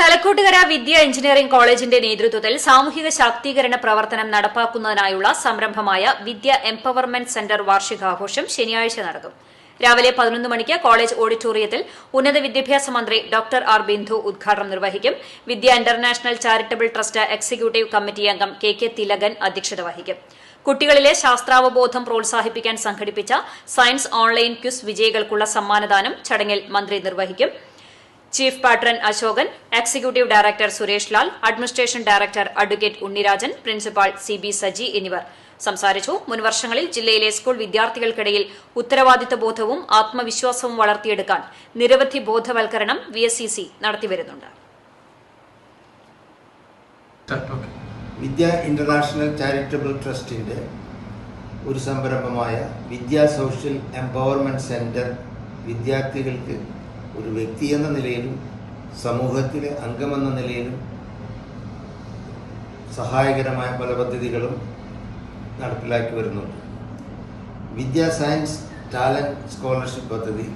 തലക്കോട്ടുകര വിദ്യ engineering കോളേജിന്റെ നേതൃത്വത്തിൽ സാമൂഹിക ശാക്തീകരണ പ്രവർത്തനം നടപ്പാക്കുന്നതിനായുള്ള സംരംഭമായ വിദ്യ എംപവർമെന്റ് സെന്റർ വാർഷികാഘോഷം ശനിയാഴ്ച നടക്കും. രാവിലെ 11 മണിക്ക് കോളേജ് ഓഡിറ്റോറിയത്തിൽ ഉന്നത വിദ്യാഭ്യാസ മന്ത്രി ഡോക്ടർ ആർ ബിന്ദു ഉദ്ഘാടനം നിർവഹിക്കും. Vidya international charitable trust executive committee അംഗം കെ തിലകൻ അധ്യക്ഷത വഹിക്കും. കുട്ടികളിലെ ശാസ്ത്രാവബോധം പ്രോത്സാഹിപ്പിക്കാൻ സംഘടിപ്പിച്ച സയൻസ് ഓൺലൈൻ ക്വിസ് വിജയികൾക്കുള്ള സമ്മാനദാനം ചടങ്ങിൽ മന്ത്രി നിർവഹിക്കും. Chief patron Ashokan, executive director Suresh Lal, administration director advocate Unnirajan, principal CB Saji എന്നിവർ സംസാരിച്ചു. മുൻവർഷങ്ങളിൽ ജില്ലയിലെ സ്കൂൾ വിദ്യാർത്ഥികൾക്കിടയിൽ ഉത്തരവാദിത്ത ബോധവും ആത്മവിശ്വാസവും വളർത്തിയെടുക്കാൻ നിരവധി ബോധവൽക്കരണം VSCC നടത്തിവരുന്നുണ്ട്. വിദ്യ ഇന്റർനാഷണൽ ചാരിറ്റബിൾ ട്രസ്റ്റിന്റെ ഒരു സംരംഭമായ വിദ്യ സോഷ്യൽ എംപവർമെന്റ് സെന്റർ വിദ്യാർത്ഥികൾക്ക് ഒരു വ്യക്തി എന്ന നിലയിലും സമൂഹത്തിലെ അംഗമെന്ന നിലയിലും സഹായകരമായ പല പദ്ധതികളും നടപ്പിലാക്കി വരുന്നുണ്ട്. വിദ്യ സയൻസ് ടാലന്റ് സ്കോളർഷിപ്പ് പദ്ധതി